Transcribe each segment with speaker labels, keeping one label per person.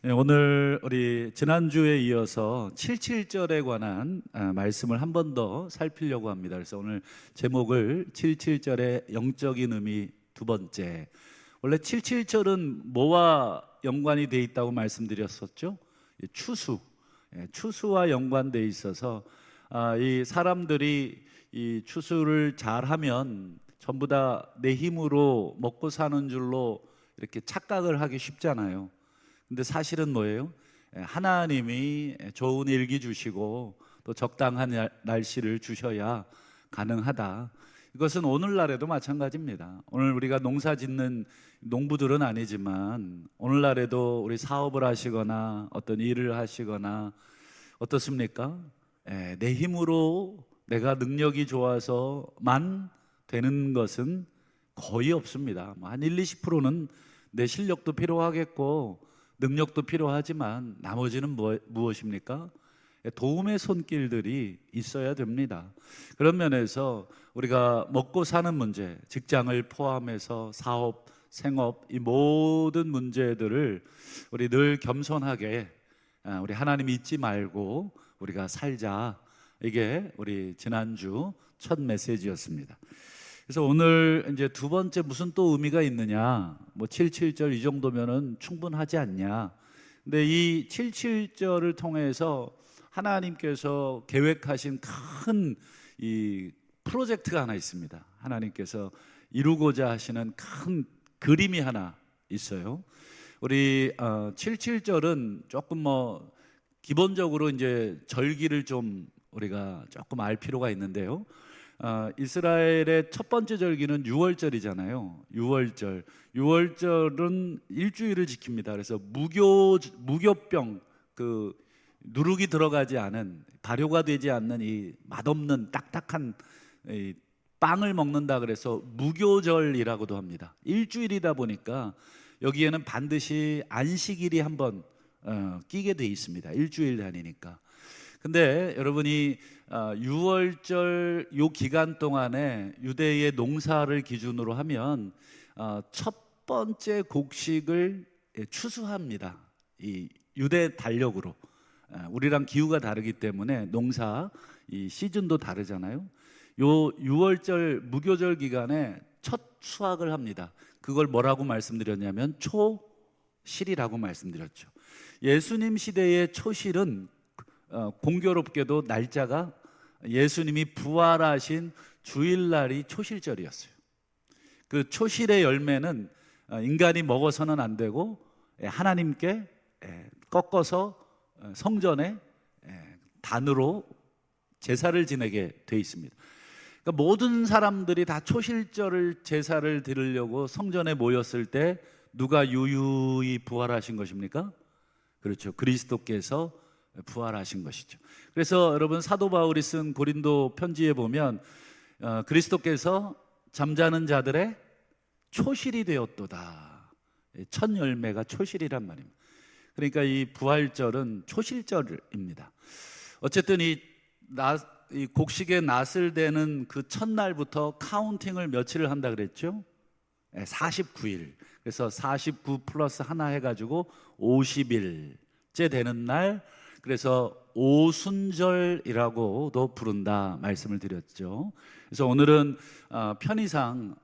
Speaker 1: 오늘 우리 지난주에 이어서 77절에 관한 말씀을 한 번 더 살피려고 합니다. 그래서 오늘 제목을 77절의 영적인 의미 두 번째. 원래 77절은 뭐와 연관이 돼 있다고 말씀드렸었죠? 추수와 연관돼 있어서 이 사람들이 이 추수를 잘하면 전부 다 내 힘으로 먹고 사는 줄로 이렇게 착각을 하기 쉽잖아요. 근데 사실은 뭐예요? 하나님이 좋은 일기 주시고 또 적당한 날씨를 주셔야 가능하다. 이것은 오늘날에도 마찬가지입니다. 오늘 우리가 농사 짓는 농부들은 아니지만 오늘날에도 우리 사업을 하시거나 어떤 일을 하시거나 어떻습니까? 내 힘으로 내가 능력이 좋아서만 되는 것은 거의 없습니다. 한 1, 20%는 내 실력도 필요하겠고 능력도 필요하지만 나머지는 무엇입니까? 도움의 손길들이 있어야 됩니다. 그런 면에서 우리가 먹고 사는 문제, 직장을 포함해서 사업, 생업, 이 모든 문제들을 우리 늘 겸손하게 우리 하나님 잊지 말고 우리가 살자. 이게 우리 지난주 첫 메시지였습니다. 그래서 오늘 이제 두 번째 무슨 또 의미가 있느냐? 77절 이 정도면은 충분하지 않냐? 근데 이 77절을 통해서 하나님께서 계획하신 큰 이 프로젝트가 하나 있습니다. 하나님께서 이루고자 하시는 큰 그림이 하나 있어요. 우리 77절은 조금 기본적으로 이제 절기를 좀 우리가 조금 알 필요가 있는데요. 이스라엘의 첫 번째 절기는 유월절이잖아요. 유월절은 일주일을 지킵니다. 그래서 무교병, 그 누룩이 들어가지 않은, 발효가 되지 않는 이 맛없는 딱딱한 이 빵을 먹는다 그래서 무교절이라고도 합니다. 일주일이다 보니까 여기에는 반드시 안식일이 한번 끼게 돼 있습니다. 일주일 다니니까. 근데 여러분이 6월절 요 기간 동안에 유대의 농사를 기준으로 하면 첫 번째 곡식을 추수합니다. 이 유대 달력으로. 우리랑 기후가 다르기 때문에 농사 이 시즌도 다르잖아요. 요 6월절 무교절 기간에 첫 수확을 합니다. 그걸 뭐라고 말씀드렸냐면 초실이라고 말씀드렸죠. 예수님 시대의 초실은 공교롭게도 날짜가 예수님이 부활하신 주일날이 초실절이었어요. 그 초실의 열매는 인간이 먹어서는 안 되고 하나님께 꺾어서 성전에 단으로 제사를 지내게 돼 있습니다. 그러니까 모든 사람들이 다 초실절을 제사를 드리려고 성전에 모였을 때 누가 유유히 부활하신 것입니까? 그렇죠. 그리스도께서 부활하신 것이죠. 그래서 여러분 사도 바울이 쓴 고린도 편지에 보면 그리스도께서 잠자는 자들의 초실이 되었도다. 첫 열매가 초실이란 말입니다. 그러니까 이 부활절은 초실절입니다. 어쨌든 이 곡식의 낫을 대는 그 첫날부터 카운팅을 며칠을 한다 그랬죠? 49일. 그래서 49 플러스 하나 해가지고 50일째 되는 날, 그래서 오순절이라고도 부른다 말씀을 드렸죠. 그래서 오늘은 편의상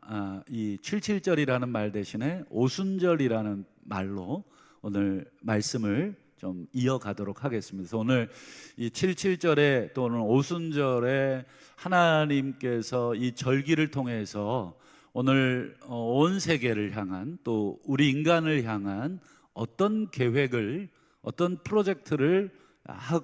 Speaker 1: 이 77절이라는 말 대신에 오순절이라는 말로 오늘 말씀을 좀 이어가도록 하겠습니다. 그래서 오늘 이 77절에 또 오늘 오순절에 하나님께서 이 절기를 통해서 오늘 온 세계를 향한 또 우리 인간을 향한 어떤 계획을, 어떤 프로젝트를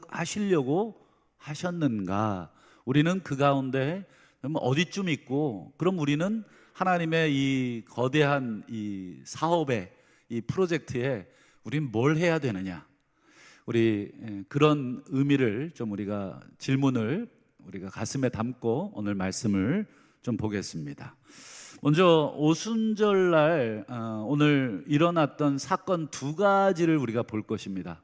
Speaker 1: 하시려고 하셨는가, 우리는 그 가운데 어디쯤 있고, 그럼 우리는 하나님의 이 거대한 이 사업에, 이 프로젝트에 우린 뭘 해야 되느냐, 우리 그런 의미를 좀 우리가 질문을 우리가 가슴에 담고 오늘 말씀을 좀 보겠습니다. 먼저 오순절날 오늘 일어났던 사건 두 가지를 우리가 볼 것입니다.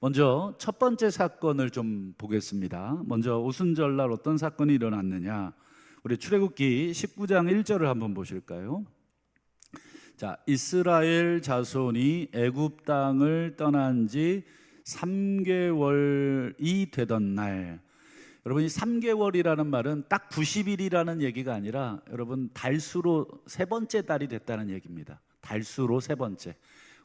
Speaker 1: 먼저 첫 번째 사건을 좀 보겠습니다. 먼저 오순절날 어떤 사건이 일어났느냐, 우리 출애굽기 19장 1절을 한번 보실까요? 자, 이스라엘 자손이 애굽 땅을 떠난 지 3개월이 되던 날, 여러분 이 3개월이라는 말은 딱 90일이라는 얘기가 아니라 여러분 달수로 세 번째 달이 됐다는 얘기입니다. 달수로 세 번째.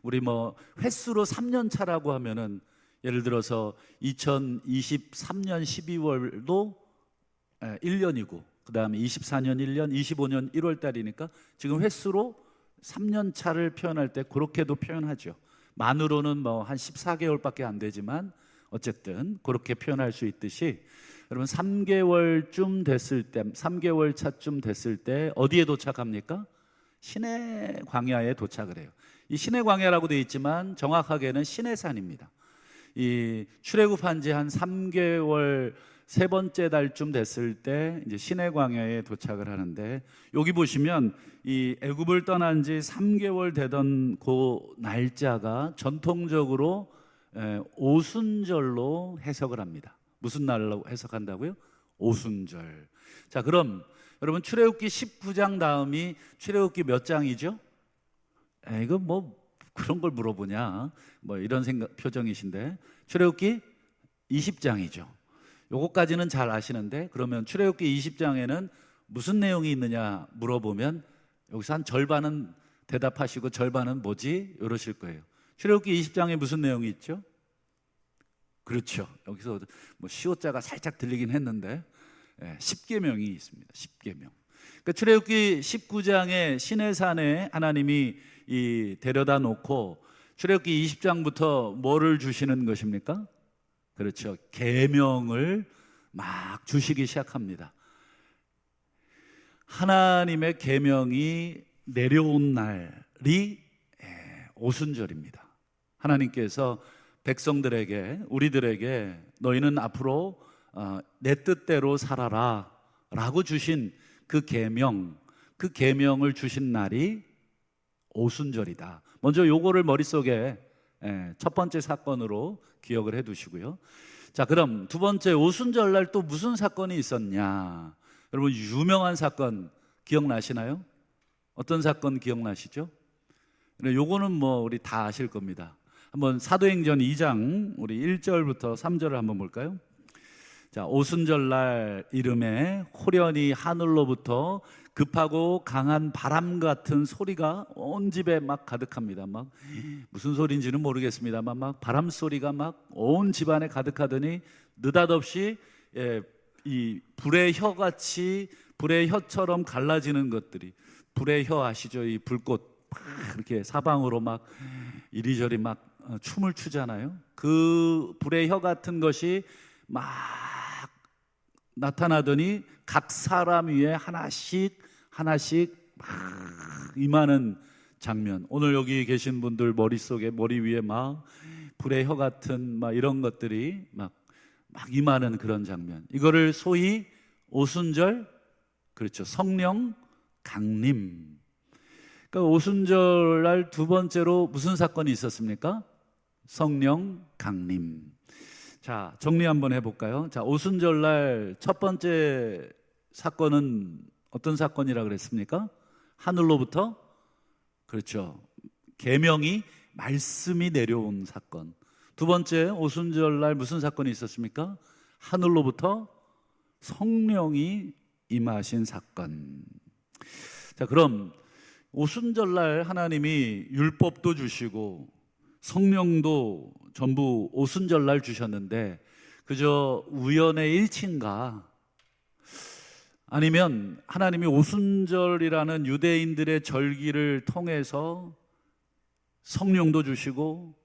Speaker 1: 우리 뭐 횟수로 3년 차라고 하면은 예를 들어서 2023년 12월도 1년이고, 그 다음에 24년 1년, 25년 1월 달이니까 지금 횟수로 3년 차를 표현할 때 그렇게도 표현하죠. 만으로는 뭐 한 14개월밖에 안 되지만 어쨌든 그렇게 표현할 수 있듯이, 여러분 3개월쯤 됐을 때, 3개월 차쯤 됐을 때 어디에 도착합니까? 시내 광야에 도착을 해요. 이 시내 광야라고 되어 있지만 정확하게는 시내산입니다. 이 출애굽한 지 한 3개월 세 번째 달쯤 됐을 때 이제 시내 광야에 도착을 하는데, 여기 보시면 이 애굽을 떠난 지 3개월 되던 그 날짜가 전통적으로 오순절로 해석을 합니다. 무슨 날로 해석한다고요? 오순절. 자, 그럼 여러분 출애굽기 19장 다음이 출애굽기 몇 장이죠? 이거 뭐 그런 걸 물어보냐, 뭐 이런 생각 표정이신데, 출애굽기 20장이죠. 요거까지는 잘 아시는데, 그러면 출애굽기 20장에는 무슨 내용이 있느냐 물어보면 여기서 한 절반은 대답하시고 절반은 뭐지? 이러실 거예요. 출애굽기 20장에 무슨 내용이 있죠? 그렇죠. 여기서 뭐 시옷자가 살짝 들리긴 했는데 10계명이 있습니다. 10계명. 그러니까 출애굽기 19장에 시내산에 하나님이 데려다 놓고 출애굽기 20장부터 뭐를 주시는 것입니까? 그렇죠. 계명을 막 주시기 시작합니다. 하나님의 계명이 내려온 날이 오순절입니다. 하나님께서 백성들에게, 우리들에게 너희는 앞으로 내 뜻대로 살아라 라고 주신 그 계명, 그 계명을 주신 날이 오순절이다. 먼저 요거를 머릿속에 첫 번째 사건으로 기억을 해 두시고요. 자, 그럼 두 번째, 오순절날 또 무슨 사건이 있었냐? 여러분 유명한 사건 기억나시나요? 어떤 사건 기억나시죠? 요거는 뭐 우리 다 아실 겁니다. 한번 사도행전 2장 우리 1절부터 3절을 한번 볼까요? 자, 오순절날 이름에 호련히 하늘로부터 급하고 강한 바람 같은 소리가 온 집에 막 가득합니다. 막 무슨 소리인지는 모르겠습니다만 막 바람 소리가 막 온 집안에 가득하더니 느닷없이 이 불의 혀같이, 불의 혀처럼 갈라지는 것들이, 불의 혀 아시죠? 이 불꽃 막 이렇게 사방으로 막 이리저리 막 춤을 추잖아요. 그 불의 혀 같은 것이 막 나타나더니 각 사람 위에 하나씩 막 임하는 장면. 오늘 여기 계신 분들 머릿속에, 머리 위에 막 불의 혀 같은 막 이런 것들이 막 임하는 그런 장면. 이거를 소위 오순절, 그렇죠, 성령 강림. 그러니까 오순절날 두 번째로 무슨 사건이 있었습니까? 성령 강림. 자, 정리 한번 해볼까요? 자, 오순절날 첫 번째 사건은 어떤 사건이라 그랬습니까? 하늘로부터, 그렇죠, 계명이, 말씀이 내려온 사건. 두 번째, 오순절날 무슨 사건이 있었습니까? 하늘로부터 성령이 임하신 사건. 자, 그럼 오순절날 하나님이 율법도 주시고 성령도 전부 오순절날 주셨는데 그저 우연의 일치인가? 아니면 하나님이 오순절이라는 유대인들의 절기를 통해서 성령도 주시고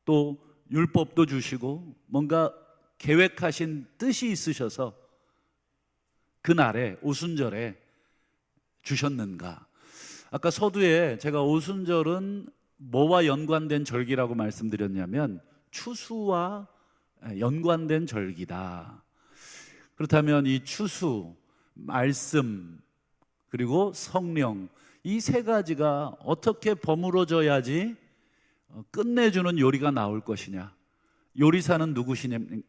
Speaker 1: 또 율법도 주시고 뭔가 계획하신 뜻이 있으셔서 그날에 오순절에 주셨는가? 아까 서두에 제가 오순절은 뭐와 연관된 절기라고 말씀드렸냐면 추수와 연관된 절기다. 그렇다면 이 추수, 말씀, 그리고 성령, 이 세 가지가 어떻게 버무러져야지 끝내주는 요리가 나올 것이냐? 요리사는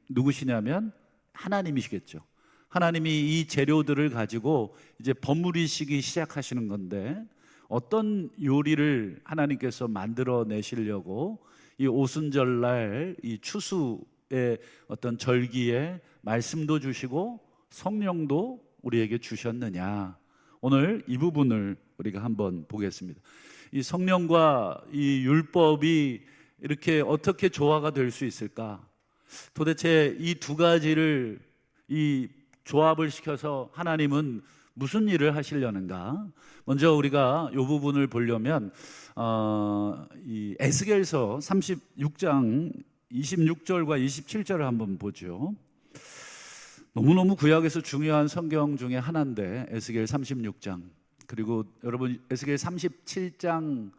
Speaker 1: 누구시냐면 하나님이시겠죠. 하나님이 이 재료들을 가지고 이제 버무리시기 시작하시는 건데 어떤 요리를 하나님께서 만들어 내시려고 이 오순절날 이 추수의 어떤 절기에 말씀도 주시고 성령도 우리에게 주셨느냐, 오늘 이 부분을 우리가 한번 보겠습니다. 이 성령과 이 율법이 이렇게 어떻게 조화가 될 수 있을까? 도대체 이 두 가지를 이 조합을 시켜서 하나님은 무슨 일을 하시려는가? 먼저 우리가 이 부분을 보려면 이 에스겔서 36장 26절과 27절을 한번 보죠. 너무너무 구약에서 중요한 성경 중에 하나인데, 에스겔 36장, 그리고 여러분 에스겔 37장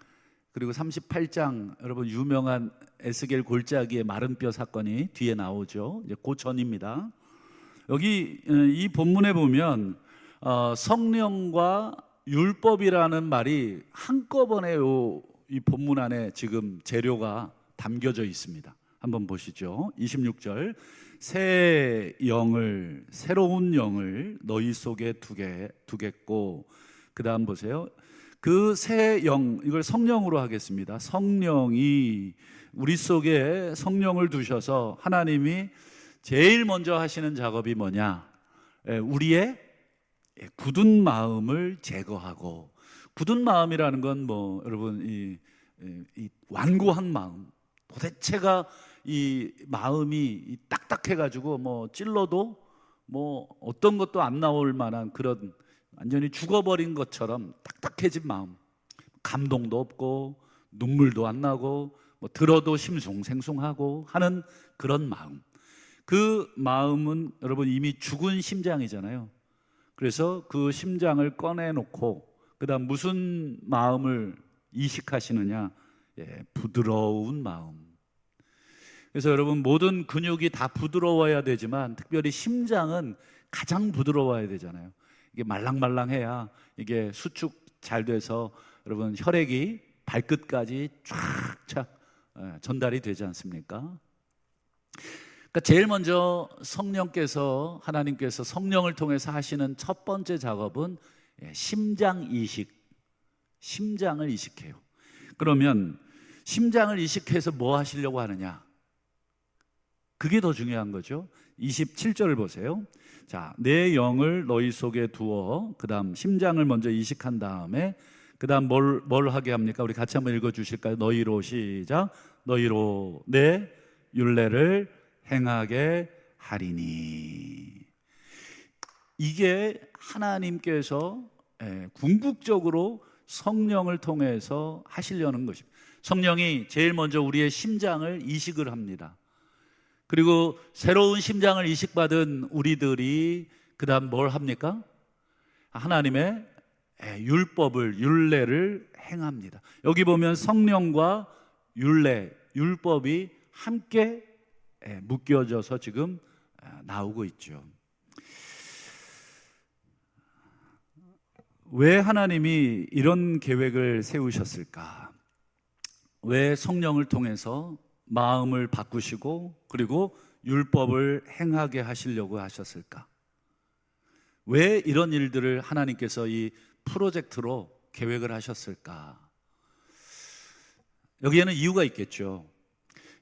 Speaker 1: 그리고 38장, 여러분 유명한 에스겔 골짜기의 마른 뼈 사건이 뒤에 나오죠. 이제 그 전입니다. 여기 이 본문에 보면 성령과 율법이라는 말이 한꺼번에 이 본문 안에 지금 재료가 담겨져 있습니다. 한번 보시죠. 26절, 새 영을, 새로운 영을 너희 속에 두겠고, 그 다음 보세요. 그 새 영, 이걸 성령으로 하겠습니다. 성령이 우리 속에 성령을 두셔서 하나님이 제일 먼저 하시는 작업이 뭐냐? 우리의 굳은 마음을 제거하고, 굳은 마음이라는 건 뭐 여러분 이 완고한 마음, 도대체가 이 마음이 딱딱해가지고 뭐 찔러도 뭐 어떤 것도 안 나올 만한 그런 완전히 죽어버린 것처럼 딱딱해진 마음, 감동도 없고 눈물도 안 나고 뭐 들어도 심숭생숭하고 하는 그런 마음, 그 마음은 여러분 이미 죽은 심장이잖아요. 그래서 그 심장을 꺼내놓고 그 다음 무슨 마음을 이식하시느냐? 부드러운 마음. 그래서 여러분 모든 근육이 다 부드러워야 되지만 특별히 심장은 가장 부드러워야 되잖아요. 이게 말랑말랑해야 이게 수축 잘 돼서 여러분 혈액이 발끝까지 쫙쫙 전달이 되지 않습니까? 그러니까 제일 먼저 성령께서, 하나님께서 성령을 통해서 하시는 첫 번째 작업은 심장 이식, 심장을 이식해요. 그러면 심장을 이식해서 뭐 하시려고 하느냐? 그게 더 중요한 거죠. 27절을 보세요. 자, 내 영을 너희 속에 두어, 그 다음 심장을 먼저 이식한 다음에 그 다음 뭘 하게 합니까? 우리 같이 한번 읽어주실까요? 너희로, 시작. 너희로 내 율례를 행하게 하리니. 이게 하나님께서 궁극적으로 성령을 통해서 하시려는 것입니다. 성령이 제일 먼저 우리의 심장을 이식을 합니다. 그리고 새로운 심장을 이식받은 우리들이 그 다음 뭘 합니까? 하나님의 율법을, 율례를 행합니다. 여기 보면 성령과 율례, 율법이 함께 묶여져서 지금 나오고 있죠. 왜 하나님이 이런 계획을 세우셨을까? 왜 성령을 통해서 마음을 바꾸시고 그리고 율법을 행하게 하시려고 하셨을까? 왜 이런 일들을 하나님께서 이 프로젝트로 계획을 하셨을까? 여기에는 이유가 있겠죠.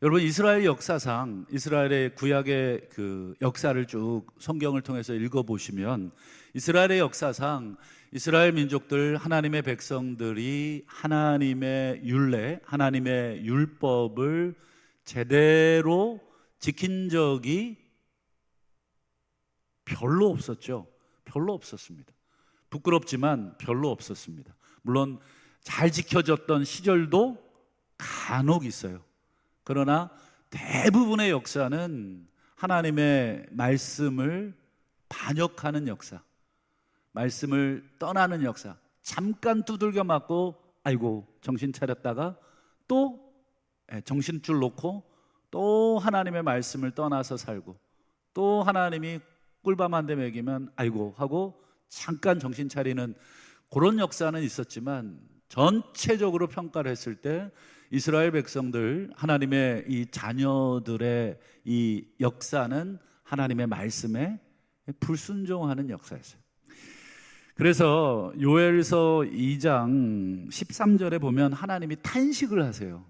Speaker 1: 여러분 이스라엘 역사상, 이스라엘의 구약의 그 역사를 쭉 성경을 통해서 읽어보시면 이스라엘의 역사상 이스라엘 민족들, 하나님의 백성들이 하나님의 율례, 하나님의 율법을 제대로 지킨 적이 별로 없었죠. 별로 없었습니다. 부끄럽지만 별로 없었습니다. 물론 잘 지켜졌던 시절도 간혹 있어요. 그러나 대부분의 역사는 하나님의 말씀을 반역하는 역사, 말씀을 떠나는 역사, 잠깐 두들겨 맞고 아이고 정신 차렸다가 또 정신줄 놓고 또 하나님의 말씀을 떠나서 살고, 또 하나님이 꿀밤 한 대 먹이면 아이고 하고 잠깐 정신 차리는 그런 역사는 있었지만, 전체적으로 평가를 했을 때 이스라엘 백성들, 하나님의 이 자녀들의 이 역사는 하나님의 말씀에 불순종하는 역사였어요. 그래서 요엘서 2장 13절에 보면 하나님이 탄식을 하세요.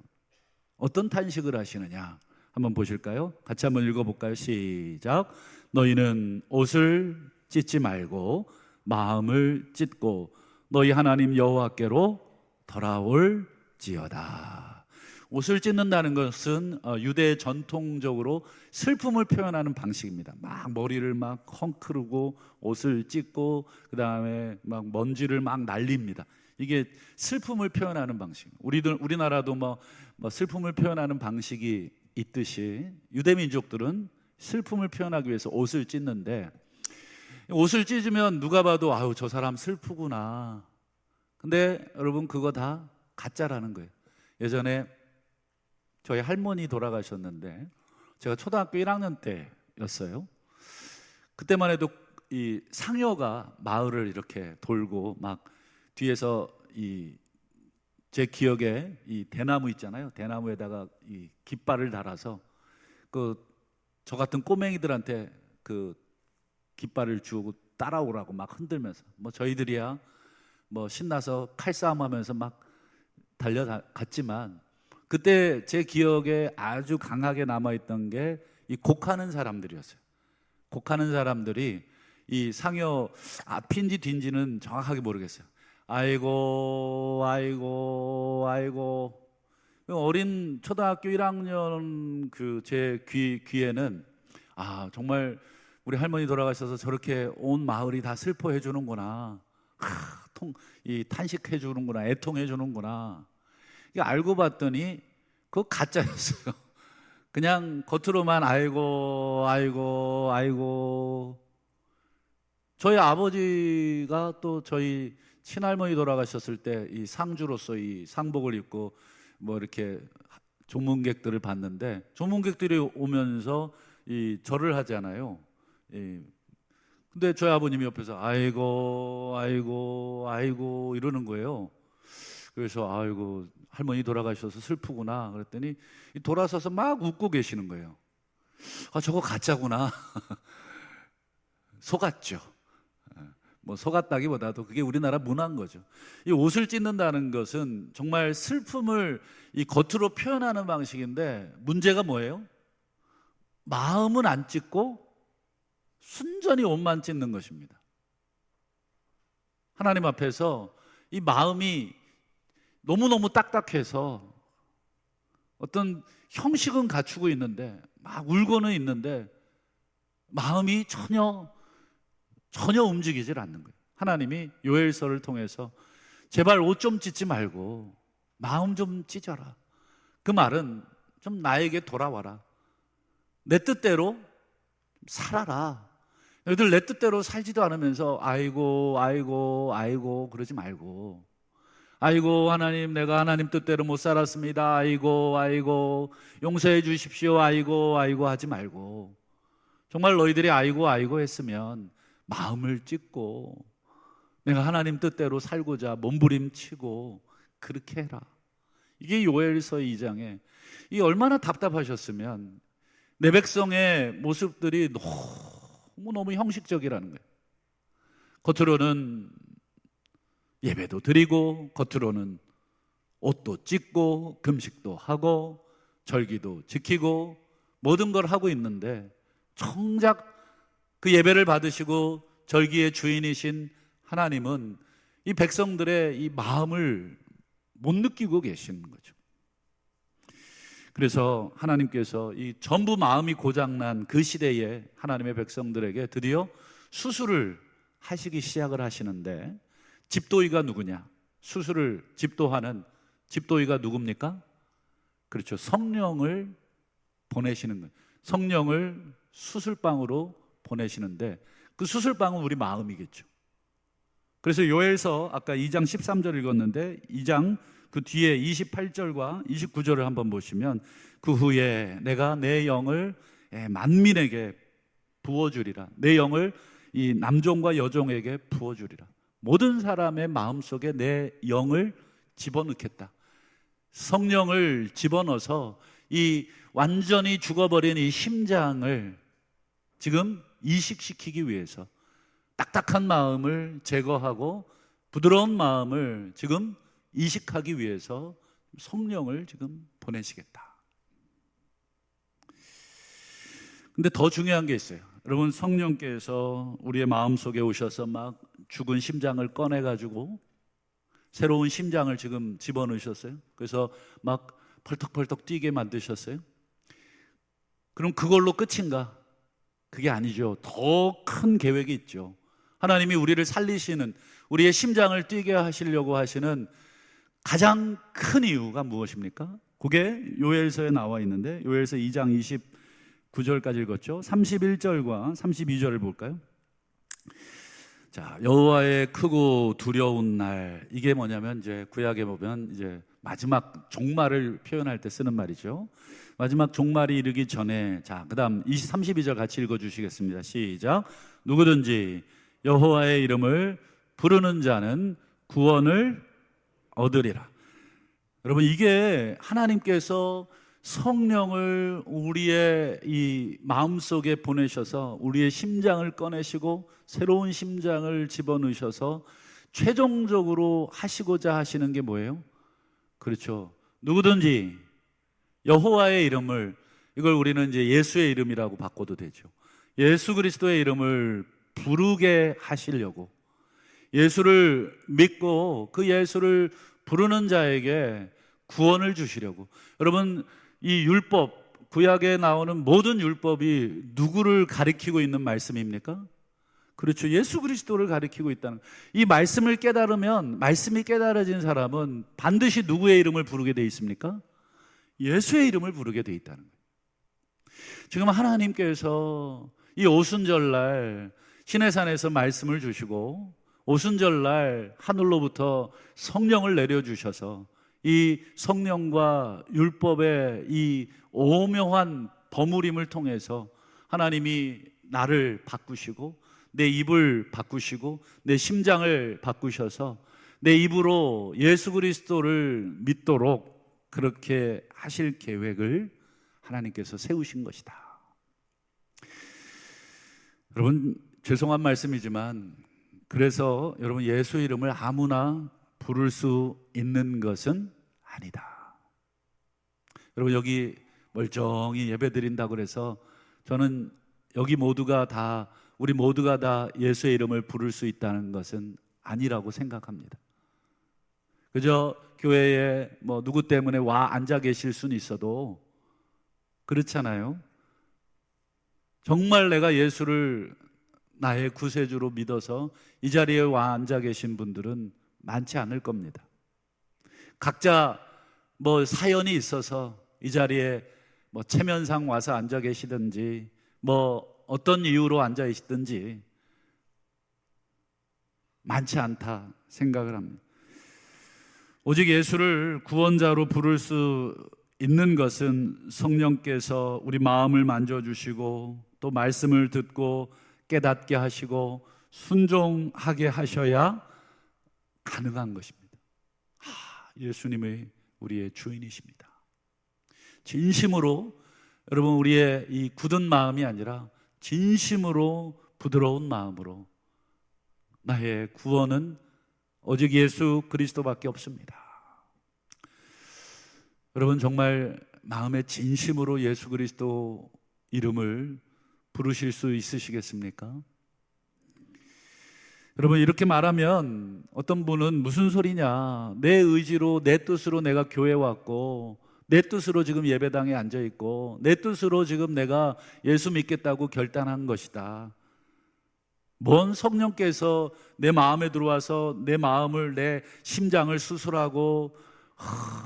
Speaker 1: 어떤 탄식을 하시느냐 한번 보실까요? 같이 한번 읽어볼까요? 시작. 너희는 옷을 찢지 말고 마음을 찢고 너희 하나님 여호와께로 돌아올지어다. 옷을 찢는다는 것은 유대 전통적으로 슬픔을 표현하는 방식입니다. 막 머리를 막 헝크르고 옷을 찢고 그 다음에 막 먼지를 막 날립니다. 이게 슬픔을 표현하는 방식. 우리나라도 뭐 슬픔을 표현하는 방식이 있듯이 유대 민족들은 슬픔을 표현하기 위해서 옷을 찢는데, 옷을 찢으면 누가 봐도 아유 저 사람 슬프구나. 근데 여러분 그거 다 가짜라는 거예요. 예전에 저희 할머니 돌아가셨는데 제가 초등학교 1학년 때였어요. 그때만 해도 이 상여가 마을을 이렇게 돌고 막 뒤에서 제 기억에 이 대나무 있잖아요. 대나무에다가 이 깃발을 달아서 저 같은 꼬맹이들한테 그 깃발을 주고 따라오라고 막 흔들면서 뭐 저희들이야 뭐 신나서 칼싸움하면서 막 달려갔지만 그때 제 기억에 아주 강하게 남아있던 게 이 곡하는 사람들이었어요. 곡하는 사람들이 이 상여 앞인지 뒤인지는 정확하게 모르겠어요. 아이고 아이고 아이고. 어린 초등학교 1학년 제 귀에는 아 정말 우리 할머니 돌아가셔서 저렇게 온 마을이 다 슬퍼해 주는구나, 탄식해 주는구나, 애통해 주는구나. 이게 알고 봤더니 그거 가짜였어요. 그냥 겉으로만 아이고 아이고 아이고. 저희 아버지가 또 저희 친할머니 돌아가셨을 때 이 상주로서 이 상복을 입고 뭐 이렇게 조문객들을 봤는데, 조문객들이 오면서 이 절을 하잖아요. 근데 저희 아버님이 옆에서 아이고 아이고 아이고 이러는 거예요. 그래서 아이고 할머니 돌아가셔서 슬프구나 그랬더니 돌아서서 막 웃고 계시는 거예요. 아 저거 가짜구나. 속았죠. 뭐 속았다기보다도 그게 우리나라 문화인 거죠. 이 옷을 찢는다는 것은 정말 슬픔을 이 겉으로 표현하는 방식인데, 문제가 뭐예요? 마음은 안 찢고 순전히 옷만 찢는 것입니다. 하나님 앞에서 이 마음이 너무너무 딱딱해서 어떤 형식은 갖추고 있는데 막 울고는 있는데 마음이 전혀 움직이질 않는 거예요. 하나님이 요엘서를 통해서 제발 옷 좀 찢지 말고 마음 좀 찢어라. 그 말은 좀 나에게 돌아와라. 내 뜻대로 살아라. 너희들 내 뜻대로 살지도 않으면서 아이고 아이고 아이고 그러지 말고, 아이고 하나님 내가 하나님 뜻대로 못 살았습니다. 아이고 아이고 용서해 주십시오. 아이고 아이고 하지 말고, 정말 너희들이 아이고 아이고 했으면 마음을 찢고 내가 하나님 뜻대로 살고자 몸부림치고 그렇게 해라. 이게 요엘서 2장에 이 얼마나 답답하셨으면 내 백성의 모습들이 너무너무 형식적이라는 거예요. 겉으로는 예배도 드리고 겉으로는 옷도 찢고 금식도 하고 절기도 지키고 모든 걸 하고 있는데, 정작 그 예배를 받으시고 절기의 주인이신 하나님은 이 백성들의 이 마음을 못 느끼고 계시는 거죠. 그래서 하나님께서 이 전부 마음이 고장난 그 시대에 하나님의 백성들에게 드디어 수술을 하시기 시작을 하시는데, 집도이가 누구냐? 수술을 집도하는 집도이가 누굽니까? 그렇죠. 성령을 보내시는 거예요. 성령을 수술방으로 보내시는데 그 수술방은 우리 마음이겠죠. 그래서 요엘서 아까 2장 13절 읽었는데 2장 그 뒤에 28절과 29절을 한번 보시면, 그 후에 내가 내 영을 만민에게 부어주리라. 내 영을 이 남종과 여종에게 부어주리라. 모든 사람의 마음속에 내 영을 집어넣겠다. 성령을 집어넣어서 이 완전히 죽어버린 이 심장을 지금 이식시키기 위해서 딱딱한 마음을 제거하고 부드러운 마음을 지금 이식하기 위해서 성령을 지금 보내시겠다. 근데 더 중요한 게 있어요. 여러분, 성령께서 우리의 마음속에 오셔서 막 죽은 심장을 꺼내가지고 새로운 심장을 지금 집어넣으셨어요. 그래서 막 펄떡펄떡 뛰게 만드셨어요. 그럼 그걸로 끝인가? 그게 아니죠. 더 큰 계획이 있죠. 하나님이 우리를 살리시는, 우리의 심장을 뛰게 하시려고 하시는 가장 큰 이유가 무엇입니까? 그게 요엘서에 나와 있는데, 요엘서 2장 29절까지 읽었죠. 31절과 32절을 볼까요? 자, 여호와의 크고 두려운 날, 이게 뭐냐면 이제 구약에 보면 이제 마지막 종말을 표현할 때 쓰는 말이죠. 마지막 종말이 이르기 전에, 자, 그다음 32절 같이 읽어주시겠습니다. 시작. 누구든지 여호와의 이름을 부르는 자는 구원을 얻으리라. 여러분, 이게 하나님께서 성령을 우리의 이 마음속에 보내셔서 우리의 심장을 꺼내시고 새로운 심장을 집어넣으셔서 최종적으로 하시고자 하시는 게 뭐예요? 그렇죠. 누구든지 여호와의 이름을, 이걸 우리는 이제 예수의 이름이라고 바꿔도 되죠. 예수 그리스도의 이름을 부르게 하시려고, 예수를 믿고 그 예수를 부르는 자에게 구원을 주시려고. 여러분, 이 율법, 구약에 나오는 모든 율법이 누구를 가리키고 있는 말씀입니까? 그렇죠. 예수 그리스도를 가리키고 있다는. 이 말씀을 깨달으면, 말씀이 깨달아진 사람은 반드시 누구의 이름을 부르게 돼 있습니까? 예수의 이름을 부르게 돼 있다는 거예요. 지금 하나님께서 이 오순절날 시내산에서 말씀을 주시고, 오순절날 하늘로부터 성령을 내려주셔서 이 성령과 율법의 이 오묘한 버무림을 통해서 하나님이 나를 바꾸시고 내 입을 바꾸시고 내 심장을 바꾸셔서 내 입으로 예수 그리스도를 믿도록 그렇게 하실 계획을 하나님께서 세우신 것이다. 여러분, 죄송한 말씀이지만, 그래서 여러분, 예수 이름을 아무나 부를 수 있는 것은 아니다. 여러분, 여기 멀쩡히 예배 드린다고 그래서 저는 여기 모두가 다, 우리 모두가 다 예수의 이름을 부를 수 있다는 것은 아니라고 생각합니다. 그저 교회에 뭐 누구 때문에 와 앉아 계실 수는 있어도 그렇잖아요. 정말 내가 예수를 나의 구세주로 믿어서 이 자리에 와 앉아 계신 분들은 많지 않을 겁니다. 각자 뭐 사연이 있어서 이 자리에 뭐 체면상 와서 앉아 계시든지 뭐 어떤 이유로 앉아 계시든지 많지 않다 생각을 합니다. 오직 예수를 구원자로 부를 수 있는 것은 성령께서 우리 마음을 만져주시고 또 말씀을 듣고 깨닫게 하시고 순종하게 하셔야 가능한 것입니다. 예수님의 우리의 주인이십니다. 진심으로, 여러분, 우리의 이 굳은 마음이 아니라 진심으로 부드러운 마음으로, 나의 구원은 오직 예수 그리스도밖에 없습니다. 여러분, 정말 마음의 진심으로 예수 그리스도 이름을 부르실 수 있으시겠습니까? 여러분, 이렇게 말하면 어떤 분은 무슨 소리냐, 내 의지로 내 뜻으로 내가 교회 왔고 내 뜻으로 지금 예배당에 앉아있고 내 뜻으로 지금 내가 예수 믿겠다고 결단한 것이다. 뭔 성령께서 내 마음에 들어와서 내 마음을, 내 심장을 수술하고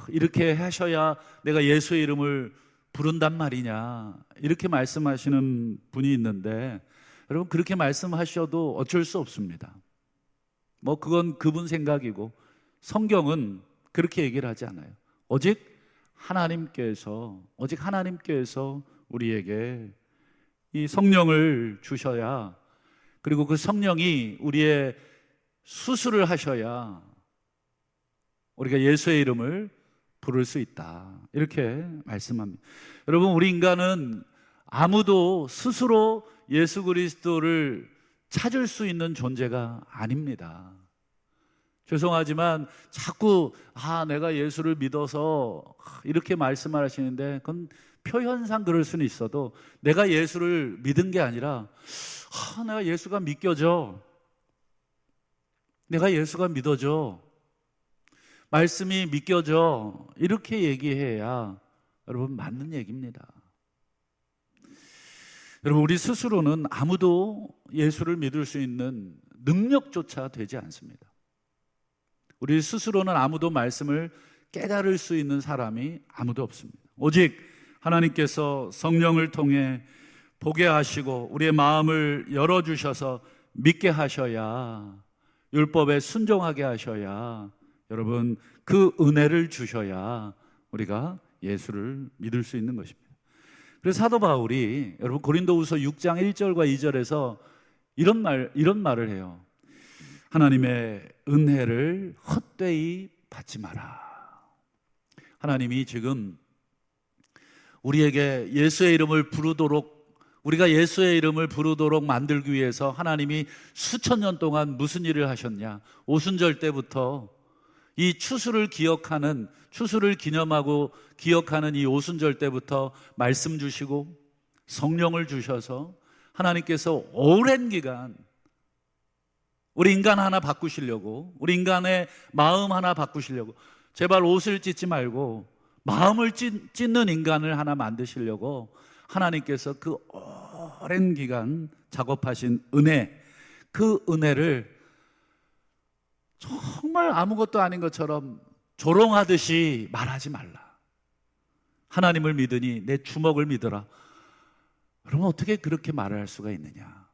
Speaker 1: 이렇게 하셔야 내가 예수의 이름을 부른단 말이냐, 이렇게 말씀하시는 분이 있는데, 여러분, 그렇게 말씀하셔도 어쩔 수 없습니다. 뭐 그건 그분 생각이고 성경은 그렇게 얘기를 하지 않아요. 오직 하나님께서 우리에게 이 성령을 주셔야, 그리고 그 성령이 우리의 수술을 하셔야 우리가 예수의 이름을 부를 수 있다, 이렇게 말씀합니다. 여러분, 우리 인간은 아무도 스스로 예수 그리스도를 찾을 수 있는 존재가 아닙니다. 죄송하지만 자꾸 내가 예수를 믿어서 이렇게 말씀을 하시는데, 그건 표현상 그럴 수는 있어도 내가 예수를 믿은 게 아니라 내가 예수가 믿겨져, 내가 예수가 믿어져, 말씀이 믿겨져, 이렇게 얘기해야 여러분 맞는 얘기입니다. 여러분, 우리 스스로는 아무도 예수를 믿을 수 있는 능력조차 되지 않습니다. 우리 스스로는 아무도 말씀을 깨달을 수 있는 사람이 아무도 없습니다. 오직 하나님께서 성령을 통해 보게 하시고 우리의 마음을 열어주셔서 믿게 하셔야, 율법에 순종하게 하셔야, 여러분 그 은혜를 주셔야 우리가 예수를 믿을 수 있는 것입니다. 그래서 사도 바울이 여러분 고린도후서 6장 1절과 2절에서 이런 말을 해요. 하나님의 은혜를 헛되이 받지 마라. 하나님이 지금 우리에게 예수의 이름을 부르도록, 우리가 예수의 이름을 부르도록 만들기 위해서 하나님이 수천 년 동안 무슨 일을 하셨냐? 오순절 때부터 이 추수를 기억하는, 추수를 기념하고 기억하는 이 오순절 때부터 말씀 주시고 성령을 주셔서 하나님께서 오랜 기간 우리 인간 하나 바꾸시려고, 우리 인간의 마음 하나 바꾸시려고, 제발 옷을 찢지 말고 마음을 찢는 인간을 하나 만드시려고 하나님께서 그 오랜 기간 작업하신 은혜, 그 은혜를 정말 아무것도 아닌 것처럼 조롱하듯이 말하지 말라. 하나님을 믿으니 내 주먹을 믿어라. 그러면 어떻게 그렇게 말을 할 수가 있느냐?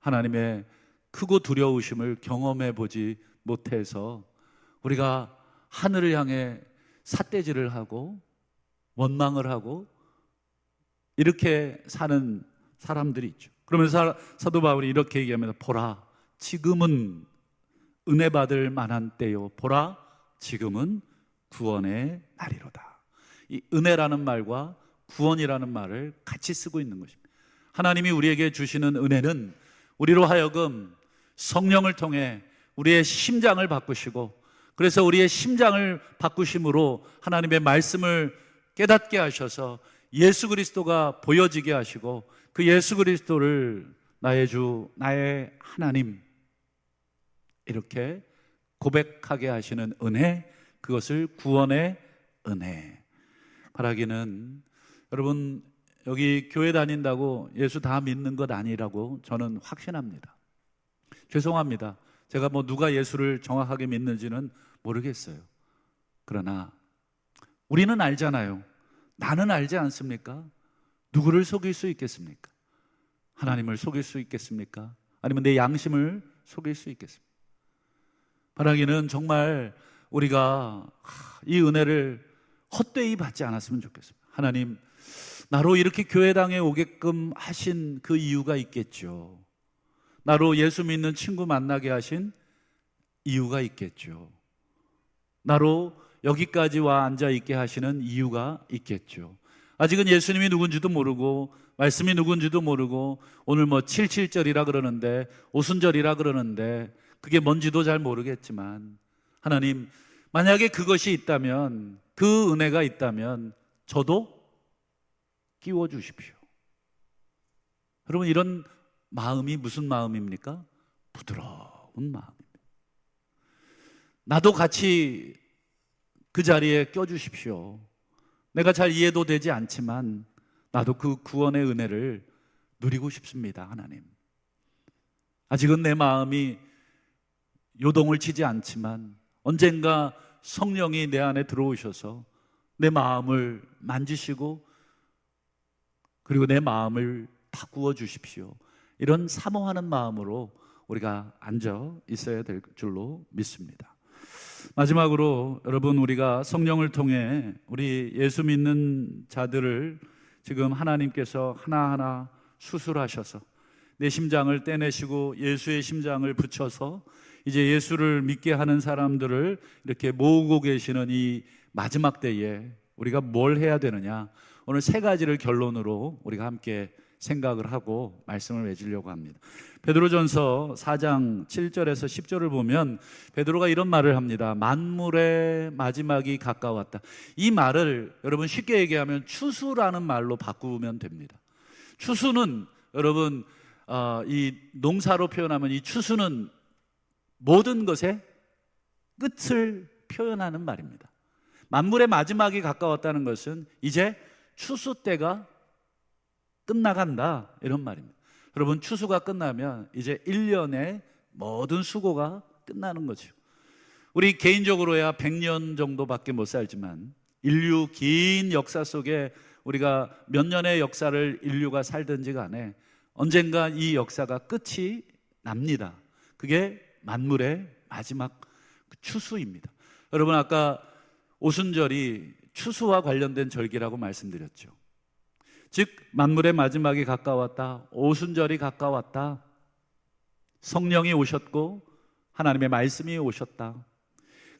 Speaker 1: 하나님의 크고 두려우심을 경험해 보지 못해서 우리가 하늘을 향해 삿대질을 하고 원망을 하고 이렇게 사는 사람들이 있죠. 그러면서 사도 바울이 이렇게 얘기합니다. 보라, 지금은 은혜 받을 만한 때요. 보라, 지금은 구원의 날이로다. 이 은혜라는 말과 구원이라는 말을 같이 쓰고 있는 것입니다. 하나님이 우리에게 주시는 은혜는 우리로 하여금 성령을 통해 우리의 심장을 바꾸시고, 그래서 우리의 심장을 바꾸심으로 하나님의 말씀을 깨닫게 하셔서 예수 그리스도가 보여지게 하시고, 그 예수 그리스도를 나의 주, 나의 하나님 이렇게 고백하게 하시는 은혜, 그것을 구원의 은혜. 바라기는 여러분, 여기 교회 다닌다고 예수 다 믿는 것 아니라고 저는 확신합니다. 죄송합니다. 제가 누가 예수를 정확하게 믿는지는 모르겠어요. 그러나 우리는 알잖아요. 나는 알지 않습니까? 누구를 속일 수 있겠습니까? 하나님을 속일 수 있겠습니까? 아니면 내 양심을 속일 수 있겠습니까? 바라기는 정말 우리가 이 은혜를 헛되이 받지 않았으면 좋겠습니다. 하나님, 나로 이렇게 교회당에 오게끔 하신 그 이유가 있겠죠. 나로 예수 믿는 친구 만나게 하신 이유가 있겠죠. 나로 여기까지 와 앉아 있게 하시는 이유가 있겠죠. 아직은 예수님이 누군지도 모르고 말씀이 누군지도 모르고 오늘 77절이라 그러는데 오순절이라 그러는데 그게 뭔지도 잘 모르겠지만, 하나님, 만약에 그것이 있다면, 그 은혜가 있다면 저도 끼워 주십시오. 여러분, 이런 마음이 무슨 마음입니까? 부드러운 마음입니다. 나도 같이 그 자리에 껴주십시오. 내가 잘 이해도 되지 않지만 나도 그 구원의 은혜를 누리고 싶습니다. 하나님, 아직은 내 마음이 요동을 치지 않지만 언젠가 성령이 내 안에 들어오셔서 내 마음을 만지시고 그리고 내 마음을 바꾸어 주십시오. 이런 사모하는 마음으로 우리가 앉아 있어야 될 줄로 믿습니다. 마지막으로 여러분, 우리가 성령을 통해 우리 예수 믿는 자들을 지금 하나님께서 하나하나 수술하셔서 내 심장을 떼내시고 예수의 심장을 붙여서 이제 예수를 믿게 하는 사람들을 이렇게 모으고 계시는 이 마지막 때에 우리가 뭘 해야 되느냐, 오늘 세 가지를 결론으로 우리가 함께 생각을 하고 말씀을 맺으려고 합니다. 베드로전서 4장 7절에서 10절을 보면 베드로가 이런 말을 합니다. 만물의 마지막이 가까웠다. 이 말을 여러분 쉽게 얘기하면 추수라는 말로 바꾸면 됩니다. 추수는 여러분 이 농사로 표현하면 이 추수는 모든 것의 끝을 표현하는 말입니다. 만물의 마지막이 가까웠다는 것은 이제 추수 때가 끝나간다, 이런 말입니다. 여러분, 추수가 끝나면 이제 1년의 모든 수고가 끝나는 거죠. 우리 개인적으로야 100년 정도밖에 못 살지만 인류 긴 역사 속에 우리가 몇 년의 역사를 인류가 살든지 간에 언젠가 이 역사가 끝이 납니다. 그게 만물의 마지막 추수입니다. 여러분, 아까 오순절이 추수와 관련된 절기라고 말씀드렸죠. 즉 만물의 마지막이 가까웠다, 오순절이 가까웠다, 성령이 오셨고 하나님의 말씀이 오셨다.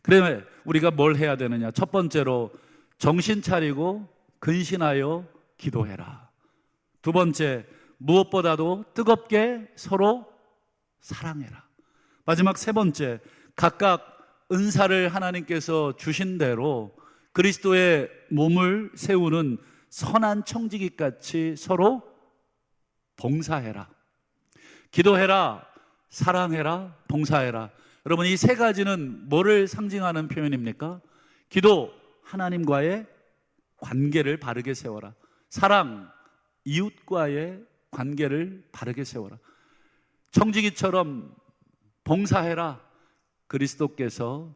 Speaker 1: 그러면 우리가 뭘 해야 되느냐? 첫 번째로 정신 차리고 근신하여 기도해라. 두 번째, 무엇보다도 뜨겁게 서로 사랑해라. 마지막 세 번째, 각각 은사를 하나님께서 주신 대로 그리스도의 몸을 세우는 선한 청지기같이 서로 봉사해라. 기도해라, 사랑해라, 봉사해라. 여러분, 이 세 가지는 뭐를 상징하는 표현입니까? 기도, 하나님과의 관계를 바르게 세워라. 사랑, 이웃과의 관계를 바르게 세워라. 청지기처럼 봉사해라. 그리스도께서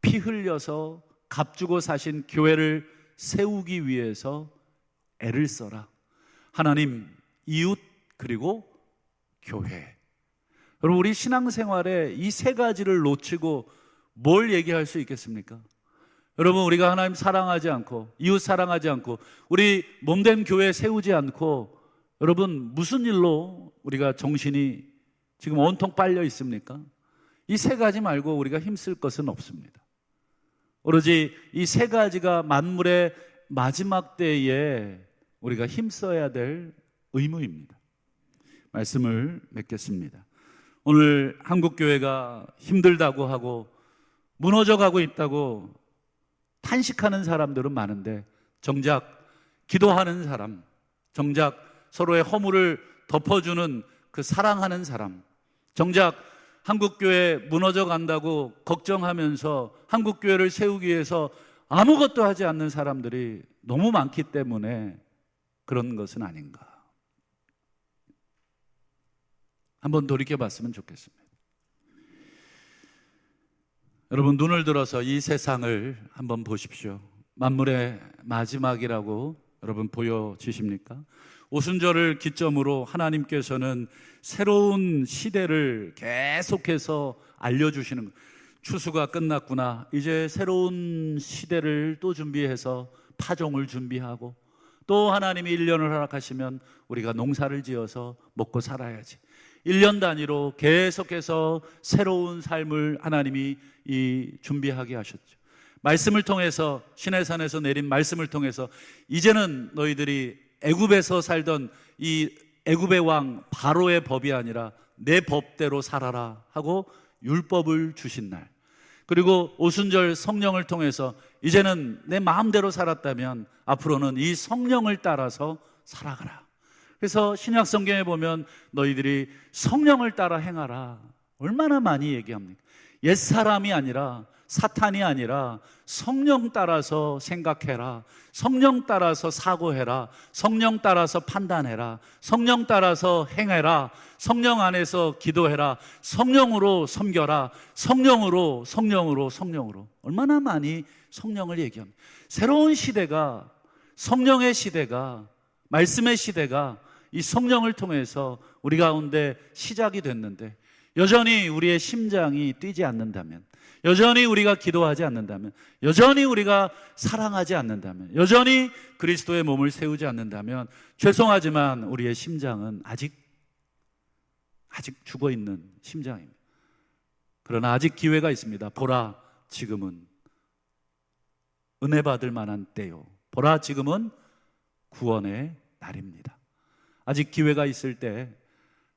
Speaker 1: 피 흘려서 값주고 사신 교회를 세우기 위해서 애를 써라. 하나님, 이웃, 그리고 교회. 여러분, 우리 신앙생활에 이 세 가지를 놓치고 뭘 얘기할 수 있겠습니까? 여러분, 우리가 하나님 사랑하지 않고 이웃 사랑하지 않고 우리 몸된 교회 세우지 않고 여러분 무슨 일로 우리가 정신이 지금 온통 빨려 있습니까? 이 세 가지 말고 우리가 힘쓸 것은 없습니다. 오로지 이 세 가지가 만물의 마지막 때에 우리가 힘써야 될 의무입니다. 말씀을 맺겠습니다. 오늘 한국교회가 힘들다고 하고 무너져가고 있다고 탄식하는 사람들은 많은데 정작 기도하는 사람, 정작 서로의 허물을 덮어주는 그 사랑하는 사람, 정작 한국교회 무너져 간다고 걱정하면서 한국교회를 세우기 위해서 아무것도 하지 않는 사람들이 너무 많기 때문에 그런 것은 아닌가. 한번 돌이켜봤으면 좋겠습니다. 여러분, 눈을 들어서 이 세상을 한번 보십시오. 만물의 마지막이라고 여러분 보여지십니까? 오순절을 기점으로 하나님께서는 새로운 시대를 계속해서 알려주시는 거예요. 추수가 끝났구나. 이제 새로운 시대를 또 준비해서 파종을 준비하고 또 하나님이 1년을 허락하시면 우리가 농사를 지어서 먹고 살아야지. 1년 단위로 계속해서 새로운 삶을 하나님이 준비하게 하셨죠. 말씀을 통해서, 시내산에서 내린 말씀을 통해서 이제는 너희들이 애굽에서 살던 이 애굽의 왕 바로의 법이 아니라 내 법대로 살아라 하고 율법을 주신 날, 그리고 오순절 성령을 통해서 이제는 내 마음대로 살았다면 앞으로는 이 성령을 따라서 살아가라. 그래서 신약 성경에 보면 너희들이 성령을 따라 행하라, 얼마나 많이 얘기합니까? 옛사람이 아니라, 사탄이 아니라 성령 따라서 생각해라, 성령 따라서 사고해라, 성령 따라서 판단해라, 성령 따라서 행해라, 성령 안에서 기도해라, 성령으로 섬겨라, 성령으로 얼마나 많이 성령을 얘기합니다. 새로운 시대가, 성령의 시대가, 말씀의 시대가 이 성령을 통해서 우리 가운데 시작이 됐는데 여전히 우리의 심장이 뛰지 않는다면, 여전히 우리가 기도하지 않는다면, 여전히 우리가 사랑하지 않는다면, 여전히 그리스도의 몸을 세우지 않는다면 죄송하지만 우리의 심장은 아직 죽어있는 심장입니다. 그러나 아직 기회가 있습니다. 보라, 지금은 은혜 받을 만한 때요. 보라, 지금은 구원의 날입니다. 아직 기회가 있을 때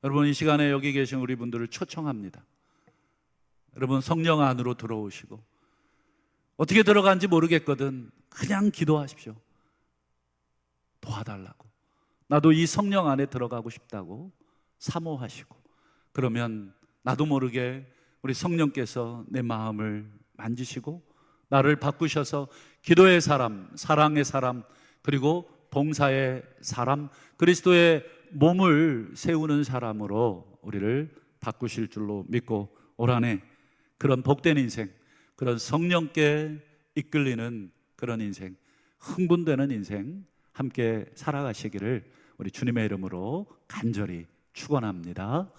Speaker 1: 여러분, 이 시간에 여기 계신 우리 분들을 초청합니다. 여러분, 성령 안으로 들어오시고, 어떻게 들어간지 모르겠거든 그냥 기도하십시오. 도와달라고. 나도 이 성령 안에 들어가고 싶다고 사모하시고, 그러면 나도 모르게 우리 성령께서 내 마음을 만지시고 나를 바꾸셔서 기도의 사람, 사랑의 사람, 그리고 봉사의 사람, 그리스도의 몸을 세우는 사람으로 우리를 바꾸실 줄로 믿고, 올 한 해 그런 복된 인생, 그런 성령께 이끌리는 그런 인생, 흥분되는 인생 함께 살아가시기를 우리 주님의 이름으로 간절히 축원합니다.